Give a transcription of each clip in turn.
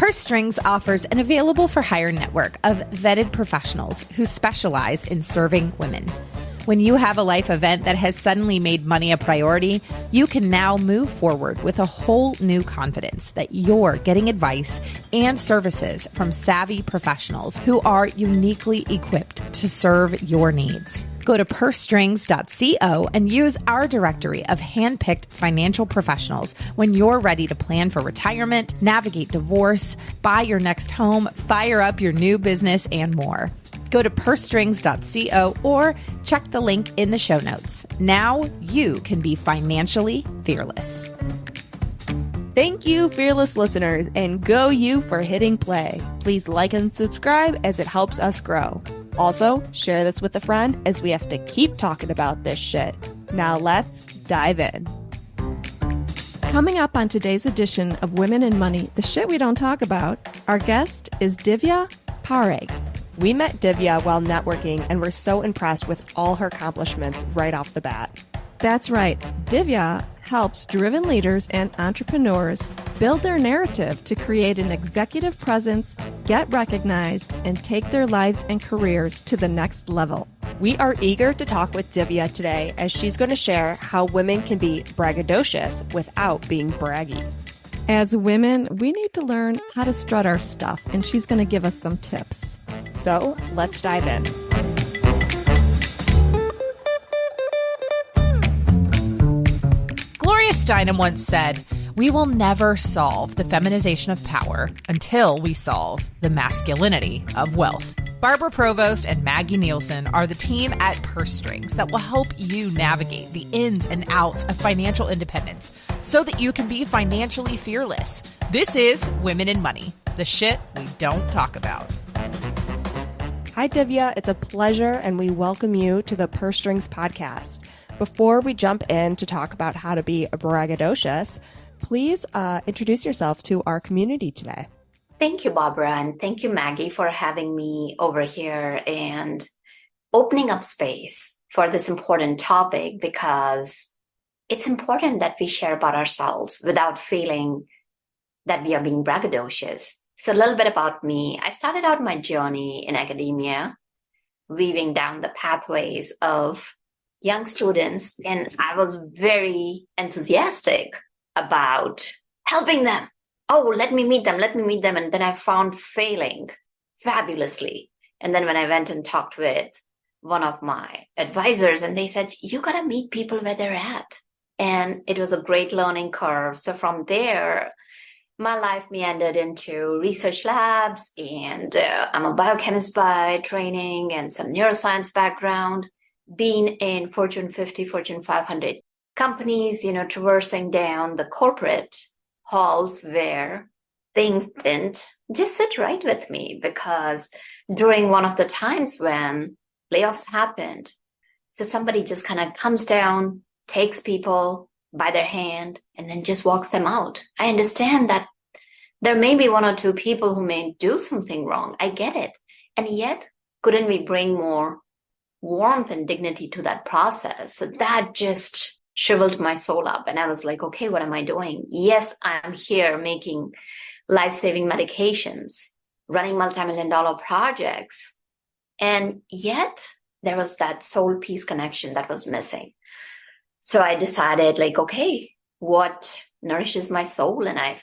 Purse Strings offers an available for hire network of vetted professionals who specialize in serving women. When you have a life event that has suddenly made money a priority, you can now move forward with a whole new confidence that you're getting advice and services from savvy professionals who are uniquely equipped to serve your needs. Go to pursestrings.co and use our directory of handpicked financial professionals when you're ready to plan for retirement, navigate divorce, buy your next home, fire up your new business, and more. Go to pursestrings.co or check the link in the show notes. Now you can be financially fearless. Thank you, fearless listeners, and go you for hitting play. Please like and subscribe as it helps us grow. Also, share this with a friend as we have to keep talking about this shit. Now let's dive in. Coming up on today's edition of Women in Money, the shit we don't talk about, our guest is Divya Parekh. We met Divya while networking and were so impressed with all her accomplishments right off the bat. That's right. Divya helps driven leaders and entrepreneurs build their narrative to create an executive presence, get recognized, and take their lives and careers to the next level. We are eager to talk with Divya today as she's going to share how women can be braggadocious without being braggy. As women, we need to learn how to strut our stuff, and she's going to give us some tips. So let's dive in. Gloria Steinem once said, "We will never solve the feminization of power until we solve the masculinity of wealth." Barbara Provost and Maggie Nielsen are the team at Purse Strings that will help you navigate the ins and outs of financial independence so that you can be financially fearless. This is Women in Money, the shit we don't talk about. Hi, Divya. It's a pleasure, and we welcome you to the Purse Strings podcast. Before we jump in to talk about how to be braggadocious, please introduce yourself to our community today. Thank you, Barbara, and thank you, Maggie, for having me over here and opening up space for this important topic, because it's important that we share about ourselves without feeling that we are being braggadocious. So a little bit about me. I started out my journey in academia, weaving down the pathways of young students, and I was very enthusiastic about helping them. Oh, let me meet them. And then I found failing fabulously. And then when I went and talked with one of my advisors, and they said, you got to meet people where they're at. And it was a great learning curve. So from there, my life meandered into research labs, and I'm a biochemist by training and some neuroscience background, being in Fortune 50, Fortune 500 companies, traversing down the corporate halls where things didn't just sit right with me, because during one of the times when layoffs happened, so somebody just kind of comes down, takes people by their hand, and then just walks them out. I understand that there may be one or two people who may do something wrong. I get it. And yet, couldn't we bring more warmth and dignity to that process? So that just shriveled my soul up. And I was like, okay, what am I doing? Yes, I'm here making life-saving medications, running multi-million-dollar projects. And yet, there was that soul peace connection that was missing. So I decided, okay, what nourishes my soul? And I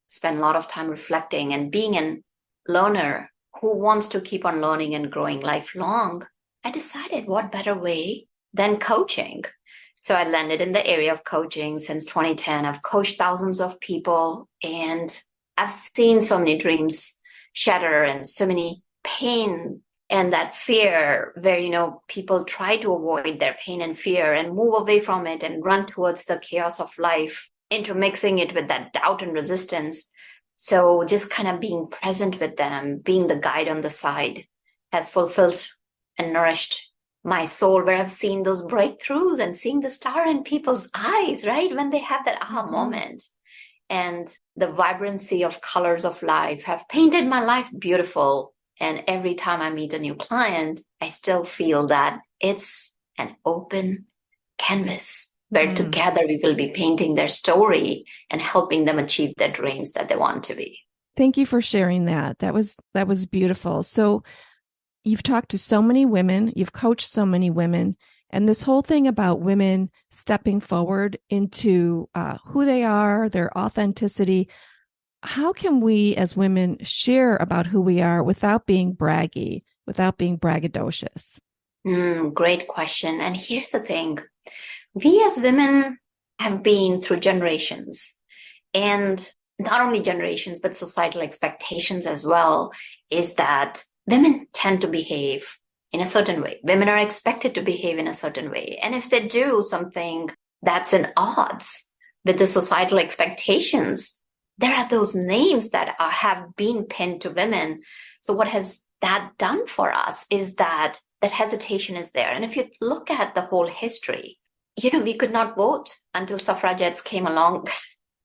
spent a lot of time reflecting and being a learner who wants to keep on learning and growing lifelong. I decided what better way than coaching. So I landed in the area of coaching since 2010. I've coached thousands of people, and I've seen so many dreams shatter and so many pain and that fear where, people try to avoid their pain and fear and move away from it and run towards the chaos of life, intermixing it with that doubt and resistance. So just kind of being present with them, being the guide on the side, has fulfilled and nourished my soul, where I've seen those breakthroughs and seeing the star in people's eyes, right? When they have that aha moment. And the vibrancy of colors of life have painted my life beautiful. And every time I meet a new client, I still feel that it's an open canvas where together we will be painting their story and helping them achieve their dreams that they want to be. Thank you for sharing that. That was beautiful. So you've talked to so many women, you've coached so many women, and this whole thing about women stepping forward into who they are, their authenticity. How can we as women share about who we are without being braggy, without being braggadocious? Great question. And here's the thing. We as women have been through generations, and not only generations, but societal expectations as well, is that women tend to behave in a certain way. Women are expected to behave in a certain way. And if they do something that's in odds with the societal expectations, there are those names that have been pinned to women. So what has that done for us is that hesitation is there. And if you look at the whole history, we could not vote until suffragettes came along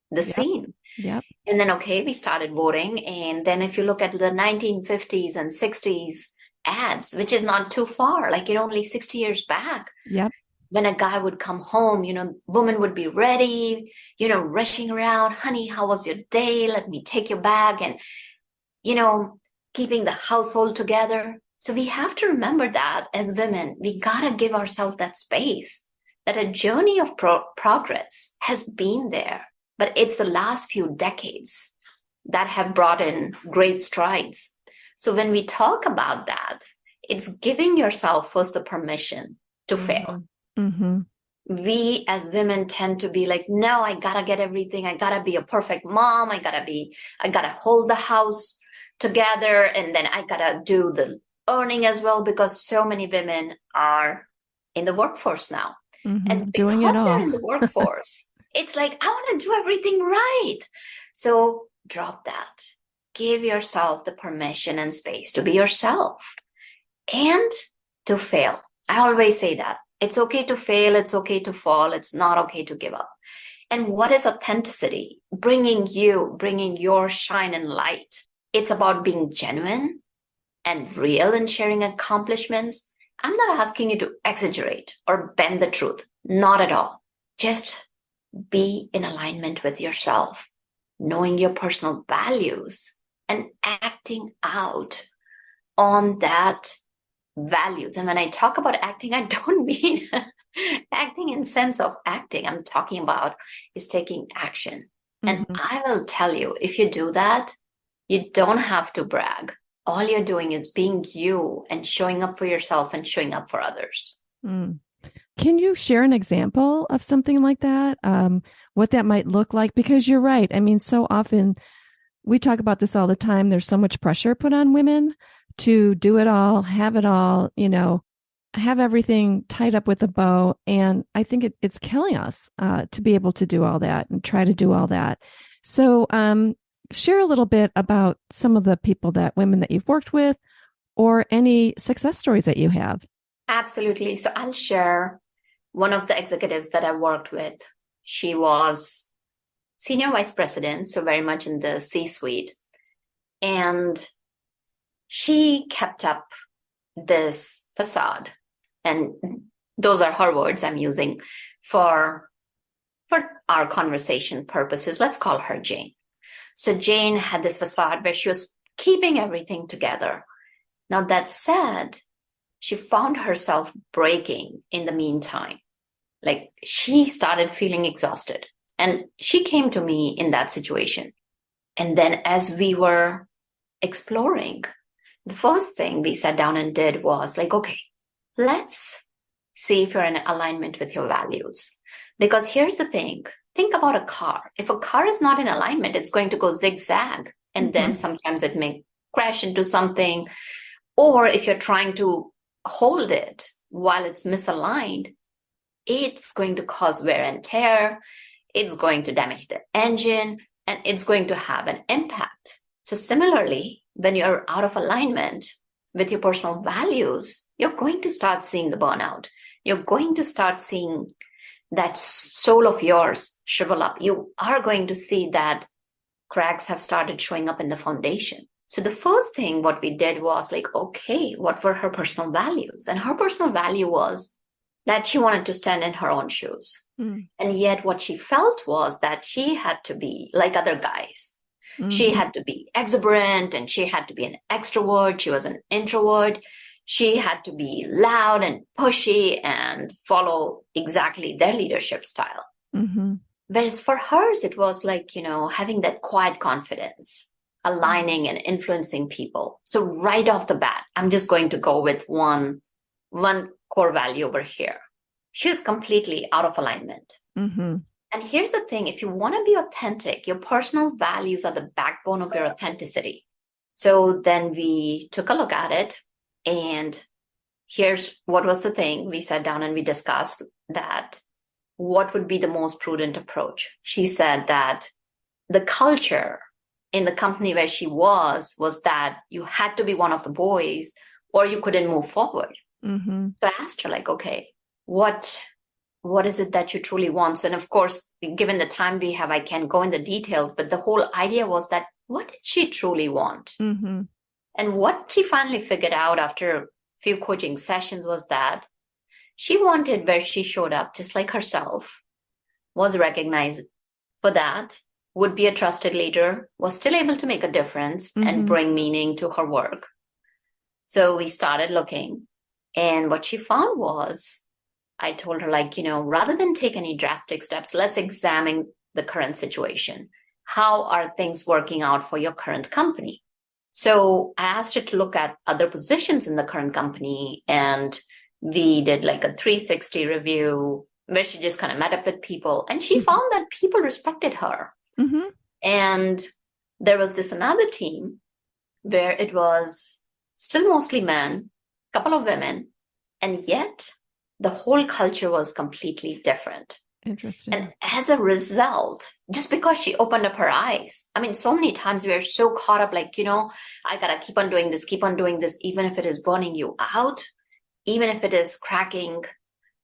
the scene. Yep. And then, we started voting. And then if you look at the 1950s and 60s ads, which is not too far, only 60 years back. Yep. When a guy would come home, woman would be ready, rushing around, honey, how was your day? Let me take your bag, and, keeping the household together. So we have to remember that as women, we got to give ourselves that space, that a journey of progress has been there, but it's the last few decades that have brought in great strides. So when we talk about that, it's giving yourself first the permission to fail. Mm-hmm. We as women tend to be like, no, I gotta get everything. I gotta be a perfect mom. I gotta hold the house together. And then I gotta do the earning as well, because so many women are in the workforce now. Mm-hmm. And doing because it all. they're in the workforce, it's like, I want to do everything right. So drop that. Give yourself the permission and space to be yourself and to fail. I always say that. It's okay to fail. It's okay to fall. It's not okay to give up. And what is authenticity? Bringing your shine and light. It's about being genuine and real in sharing accomplishments. I'm not asking you to exaggerate or bend the truth. Not at all. Just be in alignment with yourself, knowing your personal values and acting out on that values. And when I talk about acting, I don't mean acting in sense of acting. I'm talking about is taking action. And I will tell you, if you do that, you don't have to brag. All you're doing is being you and showing up for yourself and showing up for others. Can you share an example of something like that? What that might look like? Because you're right. I mean, so often we talk about this all the time. There's so much pressure put on women to do it all, have have everything tied up with a bow. And I think it's killing us to be able to do all that and try to do all that. So share a little bit about some of the women that you've worked with, or any success stories that you have. Absolutely. So I'll share one of the executives that I worked with. She was senior vice president, so very much in the C-suite. And she kept up this facade. And those are her words I'm using for our conversation purposes. Let's call her Jane. So Jane had this facade where she was keeping everything together. Now that said, she found herself breaking in the meantime. Like, she started feeling exhausted. And she came to me in that situation. And then as we were exploring, the first thing we sat down and did was like, okay, let's see if you're in alignment with your values. Because here's the thing. Think about a car. If a car is not in alignment, it's going to go zigzag. And then sometimes it may crash into something. Or if you're trying to hold it while it's misaligned, it's going to cause wear and tear. It's going to damage the engine, and it's going to have an impact. So similarly, when you're out of alignment with your personal values, you're going to start seeing the burnout. You're going to start seeing that soul of yours shrivel up. You are going to see that cracks have started showing up in the foundation. So the first thing what we did was like, okay, what were her personal values? And her personal value was that she wanted to stand in her own shoes. And yet what she felt was that she had to be like other guys. She had to be exuberant and she had to be an extrovert. She was an introvert. She had to be loud and pushy and follow exactly their leadership style. Whereas for hers, it was like, having that quiet confidence, aligning and influencing people. So right off the bat, I'm just going to go with one core value over here. She was completely out of alignment. And here's the thing, if you want to be authentic, your personal values are the backbone of your authenticity. So then we took a look at it, and here's what was the thing. We sat down and we discussed that what would be the most prudent approach. She said that the culture in the company where she was that you had to be one of the boys or you couldn't move forward. So I asked her, like, okay, what is it that you truly want? And of course, given the time we have, I can't go in the details, but the whole idea was that what did she truly want? And what she finally figured out after a few coaching sessions was that she wanted where she showed up, just like herself, was recognized for that, would be a trusted leader, was still able to make a difference and bring meaning to her work. So we started looking, and what she found was, I told her, like, rather than take any drastic steps, let's examine the current situation. How are things working out for your current company? So I asked her to look at other positions in the current company, and we did like a 360 review where she just kind of met up with people, and she found that people respected her. And there was this another team where it was still mostly men, a couple of women, and yet the whole culture was completely different. Interesting. And as a result, just because she opened up her eyes, I mean, so many times we are so caught up, like, I got to keep on doing this, even if it is burning you out, even if it is cracking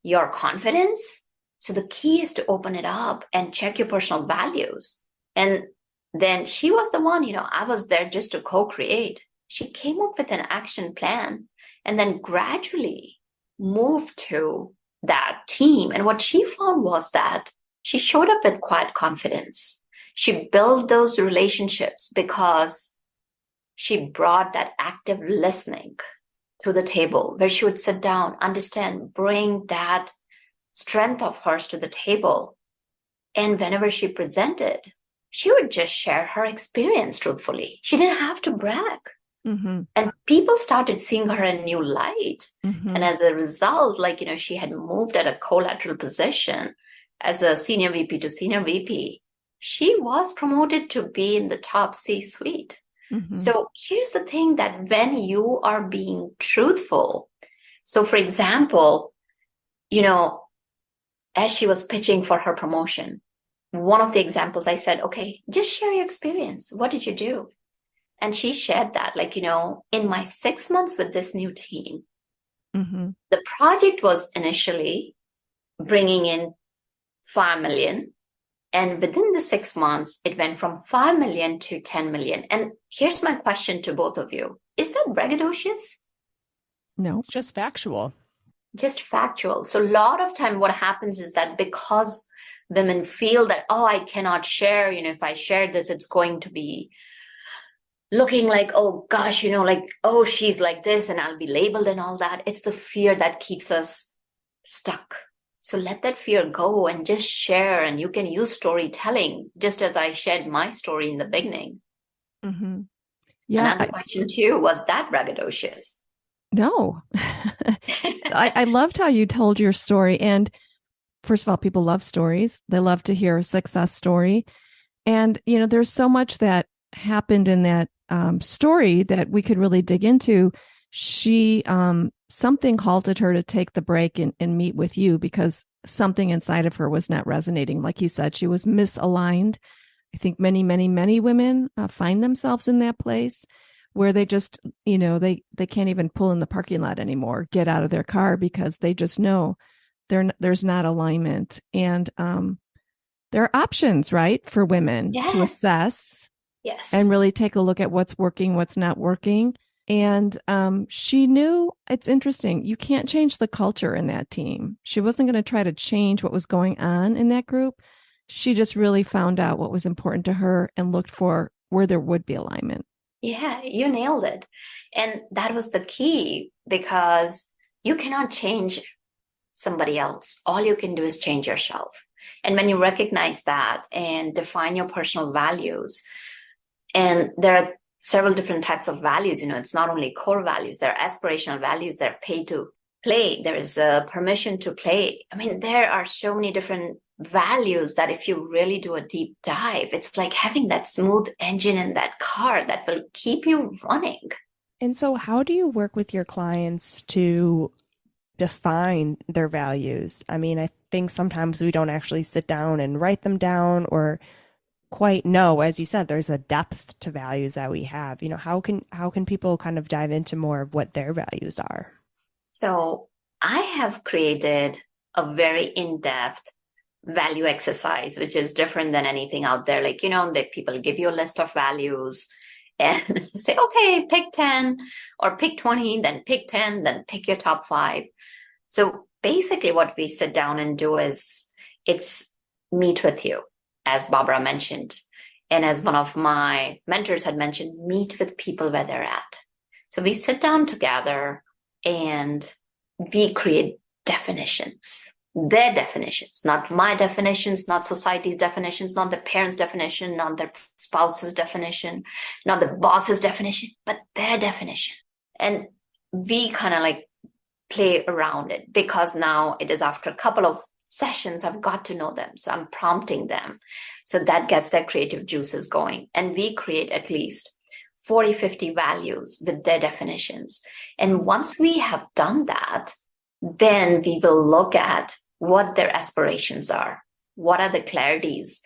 your confidence. So the key is to open it up and check your personal values. And then she was the one, I was there just to co-create. She came up with an action plan and then gradually moved to that team. And what she found was that she showed up with quiet confidence. She built those relationships because she brought that active listening to the table, where she would sit down, understand, bring that strength of hers to the table. And whenever she presented, she would just share her experience truthfully. She didn't have to brag. And people started seeing her in a new light. And as a result, like, she had moved at a collateral position as a senior VP to senior VP. She was promoted to be in the top C-suite. So here's the thing, that when you are being truthful, so for example, as she was pitching for her promotion, one of the examples I said, okay, just share your experience. What did you do? And she shared that, like, in my 6 months with this new team, the project was initially bringing in 5 million. And within the 6 months, it went from 5 million to 10 million. And here's my question to both of you. Is that braggadocious? No, it's just factual. Just factual. So a lot of time what happens is that because women feel that, oh, I cannot share, if I share this, it's going to be looking like, oh gosh, like, oh, she's like this and I'll be labeled and all that. It's the fear that keeps us stuck. So let that fear go and just share. And you can use storytelling, just as I shared my story in the beginning. Yeah. Another question too, was that braggadocious? No. I loved how you told your story. And first of all, people love stories. They love to hear a success story. And, there's so much that happened in that story that we could really dig into. She, something halted her to take the break and meet with you because something inside of her was not resonating. Like you said, she was misaligned. I think many, many, many women find themselves in that place where they just, they can't even pull in the parking lot anymore, get out of their car because they just know there's not alignment. And there are options, right, for women to assess and really take a look at what's working, what's not working. And she knew, it's interesting, you can't change the culture in that team. She wasn't going to try to change what was going on in that group. She just really found out what was important to her and looked for where there would be alignment. Yeah, you nailed it. And that was the key, because you cannot change somebody else. All you can do is change yourself. And when you recognize that and define your personal values, and there are several different types of values, it's not only core values, there are aspirational values, there are pay to play, there is a permission to play. I mean, there are so many different values that if you really do a deep dive, it's like having that smooth engine in that car that will keep you running. And so how do you work with your clients to define their values? I mean, I think sometimes we don't actually sit down and write them down or quite know, as you said, there's a depth to values that we have. How can people kind of dive into more of what their values are? So I have created a very in-depth value exercise, which is different than anything out there. Like, that people give you a list of values and say, okay, pick 10 or pick 20, then pick 10, then pick your top 5. So basically what we sit down and do is it's meet with you, as Barbara mentioned. And as one of my mentors had mentioned, meet with people where they're at. So we sit down together and we create definitions, their definitions, not my definitions, not society's definitions, not the parents' definition, not their spouse's definition, not the boss's definition, but their definition. And we kind of like play around it, because now it is after a couple of sessions, I've got to know them. So I'm prompting them. So that gets their creative juices going. And we create at least 40, 50 values with their definitions. And once we have done that, then we will look at what their aspirations are. What are the clarities?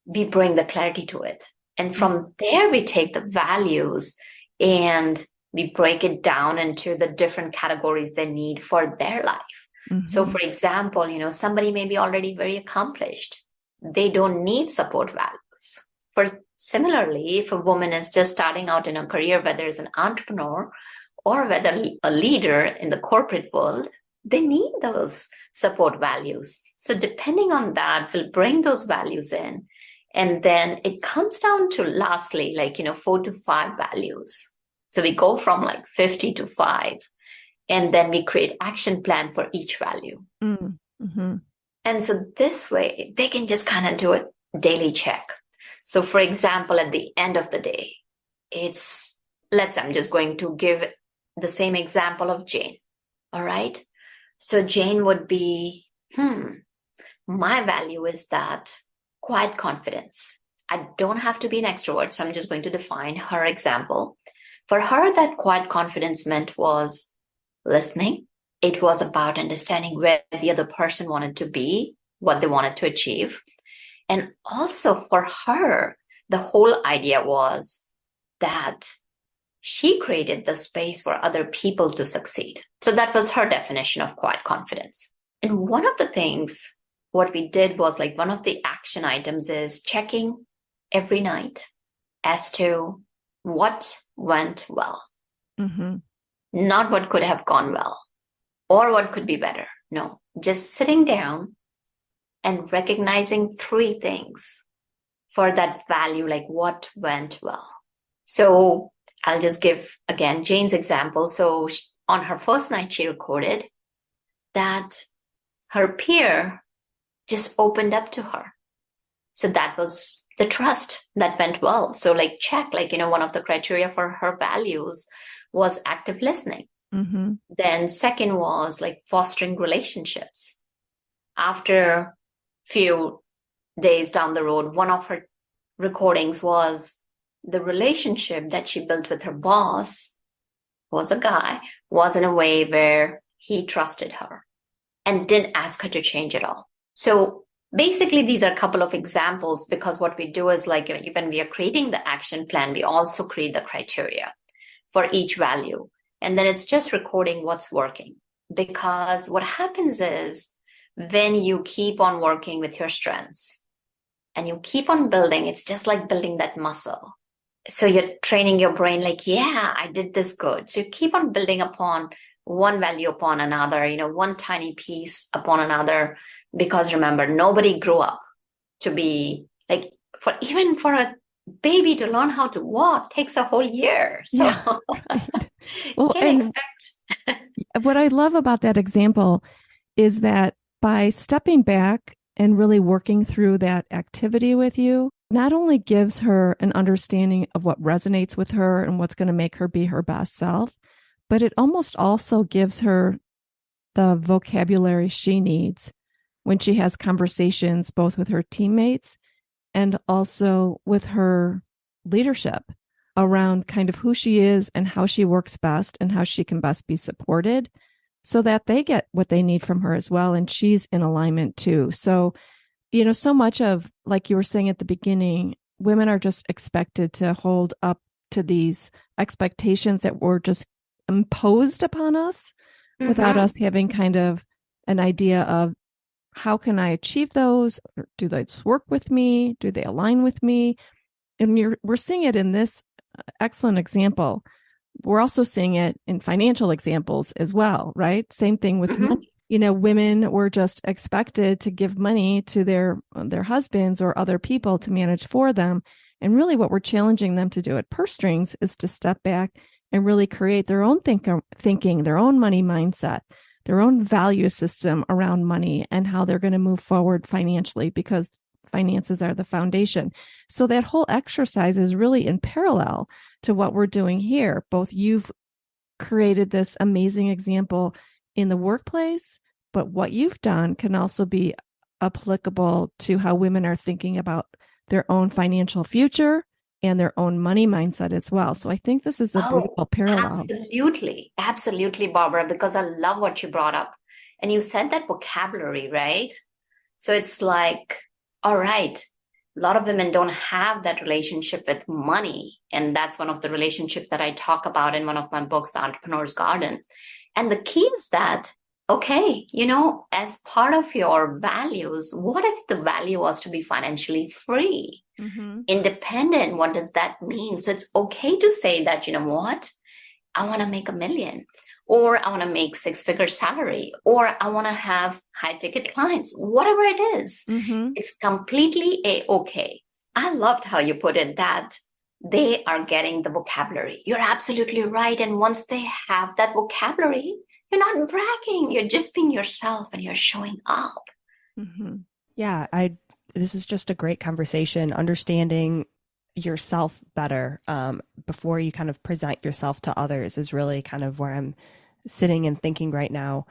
We bring the clarity to it. And from there, we take the values and we break it down into the different categories they need for their life. Mm-hmm. So for example, somebody may be already very accomplished. They don't need support values. Similarly, if a woman is just starting out in a career, whether it's an entrepreneur or whether a leader in the corporate world, they need those support values. So depending on that, we'll bring those values in. And then it comes down to lastly, 4 to 5 values. So we go from 50 to 5. And then we create action plan for each value. Mm-hmm. And so this way, they can just kind of do a daily check. So for example, at the end of the day, I'm just going to give the same example of Jane. All right. So Jane would be, my value is that quiet confidence. I don't have to be an extrovert. So I'm just going to define her example. For her, that quiet confidence meant was listening. It was about understanding where the other person wanted to be, what they wanted to achieve. And also for her, the whole idea was that she created the space for other people to succeed. So that was her definition of quiet confidence. And one of the things, what we did was one of the action items is checking every night as to what went well. Mm-hmm. Not what could have gone well or what could be better. No, just sitting down and recognizing 3 things for that value, what went well. So I'll just give, again, Jane's example. So on her first night, she recorded that her peer just opened up to her. So that was the trust that went well. So check, one of the criteria for her values was active listening. Mm-hmm. Then second was fostering relationships. After few days down the road, one of her recordings was the relationship that she built with her boss was a guy, was in a way where he trusted her and didn't ask her to change at all. So basically, these are a couple of examples, because what we do is when we are creating the action plan, we also create the criteria for each value. And then it's just recording what's working. Because what happens is when you keep on working with your strengths and you keep on building, it's just like building that muscle. So you're training your brain yeah, I did this good. So you keep on building upon one value upon another, one tiny piece upon another. Because remember, nobody grew up to be for a baby to learn how to walk takes a whole year. So Yeah, right. Well, can and expect. what I love about that example is that by stepping back and really working through that activity with you, not only gives her an understanding of what resonates with her and what's going to make her be her best self, but it almost also gives her the vocabulary she needs when she has conversations both with her teammates and also with her leadership around kind of who she is and how she works best and how she can best be supported so that they get what they need from her as well. And she's in alignment too. So, so much of, like you were saying at the beginning, women are just expected to hold up to these expectations that were just imposed upon us without us having kind of an idea of how can I achieve those? Do they work with me? Do they align with me? And we're seeing it in this excellent example. We're also seeing it in financial examples as well, right? Same thing with money. Women were just expected to give money to their husbands or other people to manage for them. And really what we're challenging them to do at Purse Strings is to step back and really create their own thinking, their own money mindset, their own value system around money and how they're going to move forward financially, because finances are the foundation. So that whole exercise is really in parallel to what we're doing here. Both you've created this amazing example in the workplace, but what you've done can also be applicable to how women are thinking about their own financial future and their own money mindset as well. So I think this is a beautiful parallel. Absolutely. Absolutely, Barbara, because I love what you brought up. And you said that vocabulary, right? So it's like, all right, a lot of women don't have that relationship with money. And that's one of the relationships that I talk about in one of my books, The Entrepreneur's Garden. And the key is that, okay, as part of your values, what if the value was to be financially free? Independent, what does that mean? So it's okay to say that, what? I want to make $1 million, or I want to make 6-figure salary, or I want to have high ticket clients, whatever it is. It's completely okay. I loved how you put it, that they are getting the vocabulary. You're absolutely right. And once they have that vocabulary, you're not bragging. You're just being yourself and you're showing up. Yeah, this is just a great conversation, understanding yourself better before you kind of present yourself to others is really kind of where I'm sitting and thinking right now.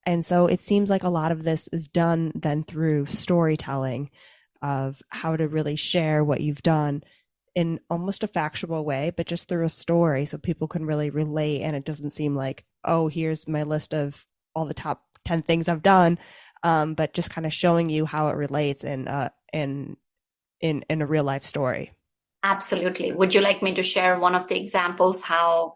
And so it seems like a lot of this is done then through storytelling of how to really share what you've done in almost a factual way, but just through a story so people can really relate. And it doesn't seem like, oh, here's my list of all the top 10 things I've done, but just kind of showing you how it relates in a real life story. Absolutely. Would you like me to share one of the examples how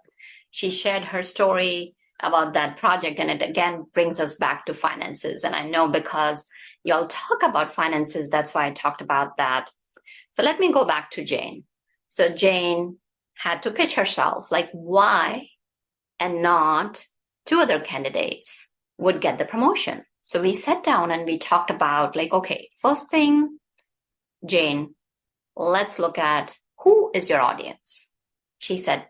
she shared her story about that project? And it again brings us back to finances. And I know because y'all talk about finances, that's why I talked about that. So let me go back to Jane. So Jane had to pitch herself, like why and not 2 other candidates would get the promotion. So we sat down and we talked about like, okay, first thing, Jane, let's look at who is your audience. She said,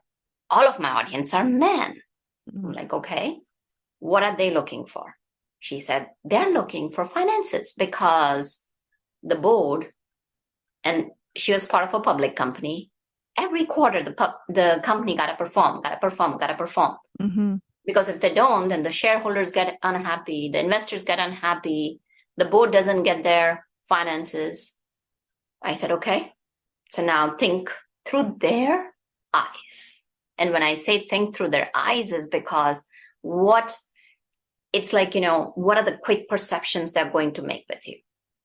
all of my audience are men. I'm like, okay, what are they looking for? She said, they're looking for finances because the board, and she was part of a public company, every quarter the company got to perform. Because if they don't, then the shareholders get unhappy, the investors get unhappy, the board doesn't get their finances. I said, okay, so now think through their eyes. And when I say think through their eyes is because it's like, what are the quick perceptions they're going to make with you?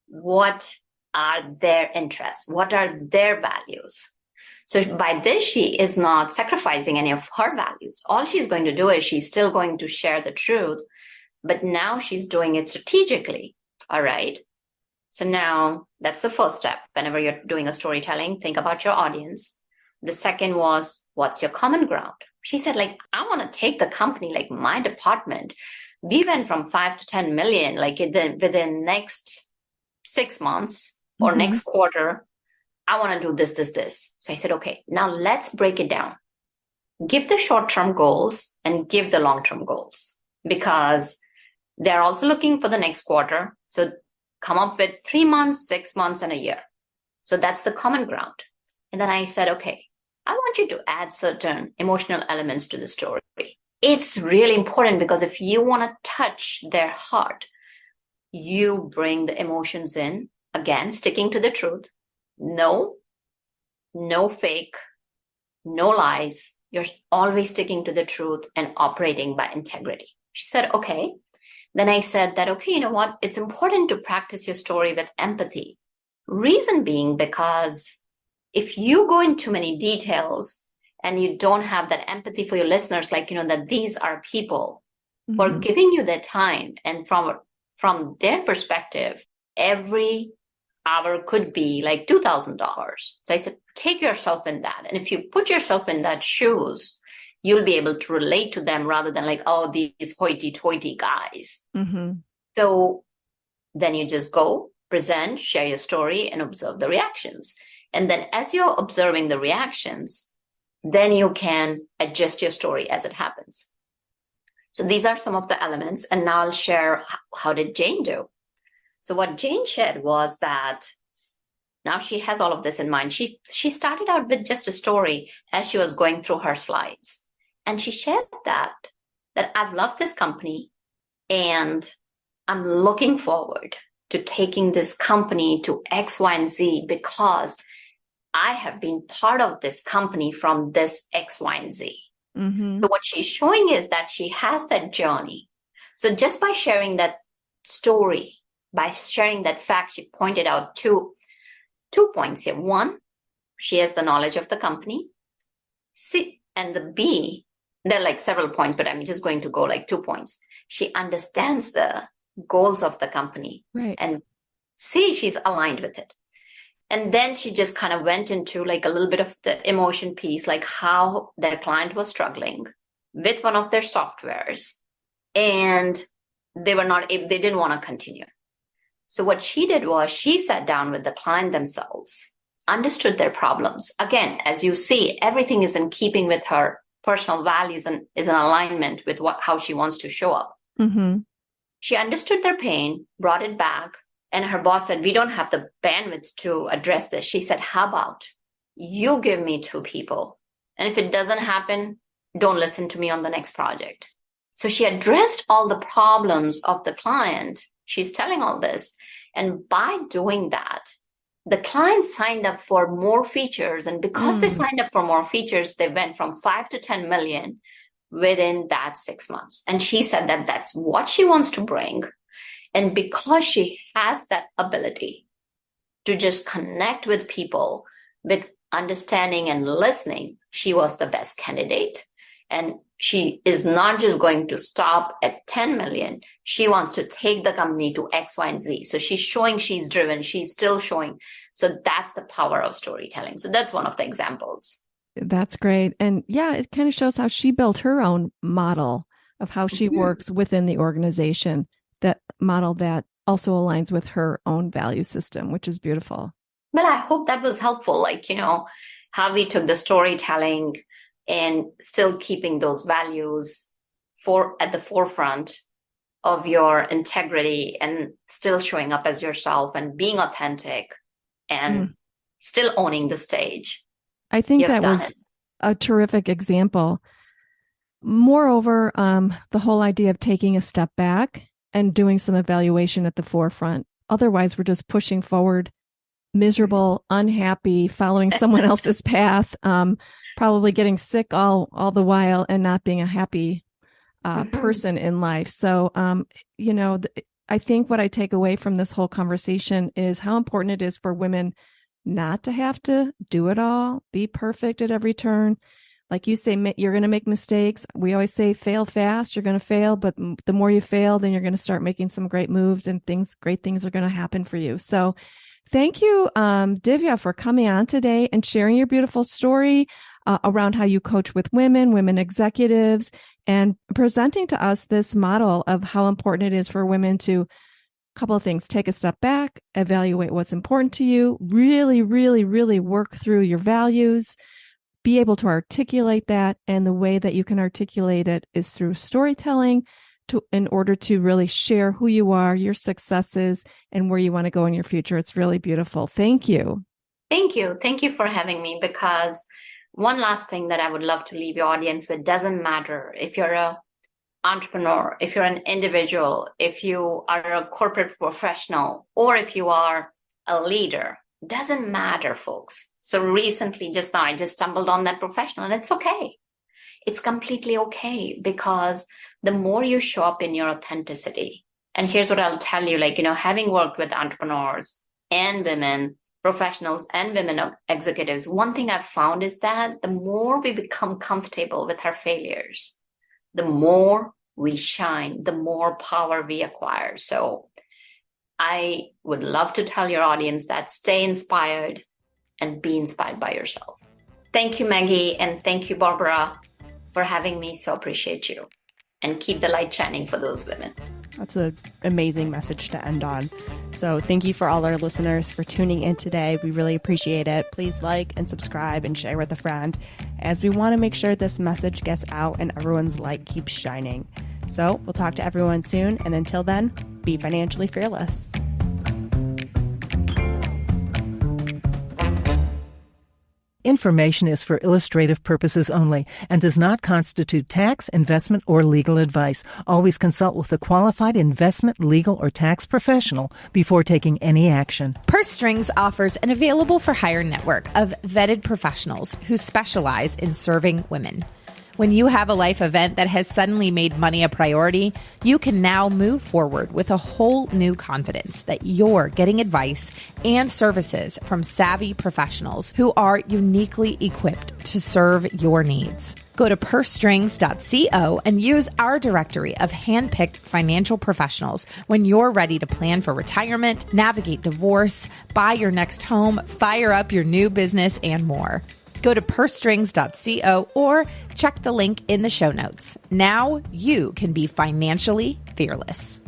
What are their interests? What are their values? So by this, she is not sacrificing any of her values. All she's going to do is she's still going to share the truth, but now she's doing it strategically. All right. So now that's the first step. Whenever you're doing a storytelling, think about your audience. The second was, what's your common ground? She said, like, I want to take the company, like my department. We went from 5 to 10 million, like within next 6 months or next quarter. I want to do this, this, this. So I said, okay, now let's break it down. Give the short-term goals and give the long-term goals, because they're also looking for the next quarter. So come up with 3 months, 6 months, and a year. So that's the common ground. And then I said, okay, I want you to add certain emotional elements to the story. It's really important, because if you want to touch their heart, you bring the emotions in, again, sticking to the truth. No fake, no lies. You're always sticking to the truth and operating by integrity. She said, okay. Then I said that, okay, you know what? It's important to practice your story with empathy. Reason being, because if you go into many details and you don't have that empathy for your listeners, like, that these are people who are giving you their time, and from their perspective, every hour could be like $2,000. So I said, take yourself in that. And if you put yourself in that shoes, you'll be able to relate to them rather than like, oh, these hoity-toity guys. So then you just go, present, share your story, and observe the reactions. And then as you're observing the reactions, then you can adjust your story as it happens. So these are some of the elements. And now I'll share how did Jane do. So what Jane shared was that now she has all of this in mind. She started out with just a story as she was going through her slides. And she shared that I've loved this company and I'm looking forward to taking this company to X, Y, and Z, because I have been part of this company from this X, Y, and Z. So what she's showing is that she has that journey. So just by sharing that story, by sharing that fact, she pointed out two points here. One, she has the knowledge of the company. C, and the B, there are like several points, but I'm just going to go like 2 points. She understands the goals of the company. Right. And C, she's aligned with it. And then she just kind of went into like a little bit of the emotion piece, like how their client was struggling with one of their softwares and they didn't want to continue. So what she did was she sat down with the client themselves, understood their problems. Again, as you see, everything is in keeping with her personal values and is in alignment with how she wants to show up. She understood their pain, brought it back. And her boss said, we don't have the bandwidth to address this. She said, how about you give me 2 people? And if it doesn't happen, don't listen to me on the next project. So she addressed all the problems of the client. She's telling all this. And by doing that, the client signed up for more features. And because they signed up for more features, they went from 5 to 10 million within that 6 months. And she said that that's what she wants to bring. And because she has that ability to just connect with people with understanding and listening, she was the best candidate. And she is not just going to stop at 10 million. She wants to take the company to X, Y, and Z. So she's showing she's driven. She's still showing. So that's the power of storytelling. So that's one of the examples. That's great. And yeah, it kind of shows how she built her own model of how she works within the organization. That model that also aligns with her own value system, which is beautiful. Well, I hope that was helpful. Like, how we took the storytelling and still keeping those values at the forefront of your integrity and still showing up as yourself and being authentic and still owning the stage. I think that was a terrific example. Moreover, the whole idea of taking a step back and doing some evaluation at the forefront. Otherwise, we're just pushing forward, miserable, unhappy, following someone else's path, probably getting sick all the while and not being a happy person in life. So, I think what I take away from this whole conversation is how important it is for women not to have to do it all, be perfect at every turn. Like you say, you're going to make mistakes. We always say fail fast. You're going to fail, but the more you fail, then you're going to start making some great moves and great things are going to happen for you. So thank you, Divya, for coming on today and sharing your beautiful story around how you coach with women executives, and presenting to us this model of how important it is for women to couple of things. Take a step back, evaluate what's important to you, really, really, really work through your values, be able to articulate that. And the way that you can articulate it is through storytelling in order to really share who you are, your successes, and where you want to go in your future. It's really beautiful. Thank you. Thank you. Thank you for having me, because one last thing that I would love to leave your audience with: doesn't matter if you're an entrepreneur, if you're an individual, if you are a corporate professional, or if you are a leader, doesn't matter, folks. So recently, just now, I just stumbled on that professional, and it's okay. It's completely okay, because the more you show up in your authenticity, and here's what I'll tell you, having worked with entrepreneurs and women, professionals and women executives, one thing I've found is that the more we become comfortable with our failures, the more we shine, the more power we acquire. So I would love to tell your audience that stay inspired and be inspired by yourself. Thank you, Maggie, and thank you, Barbara, for having me. So appreciate you. And keep the light shining for those women. That's an amazing message to end on. So thank you for all our listeners for tuning in today. We really appreciate it. Please like and subscribe and share with a friend, as we want to make sure this message gets out and everyone's light keeps shining. So we'll talk to everyone soon. And until then, be financially fearless. Information is for illustrative purposes only and does not constitute tax, investment, or legal advice. Always consult with a qualified investment, legal, or tax professional before taking any action. Purse Strings offers an available for hire network of vetted professionals who specialize in serving women. When you have a life event that has suddenly made money a priority, you can now move forward with a whole new confidence that you're getting advice and services from savvy professionals who are uniquely equipped to serve your needs. Go to pursestrings.co and use our directory of handpicked financial professionals when you're ready to plan for retirement, navigate divorce, buy your next home, fire up your new business, and more. Go to pursestrings.co or check the link in the show notes. Now you can be financially fearless.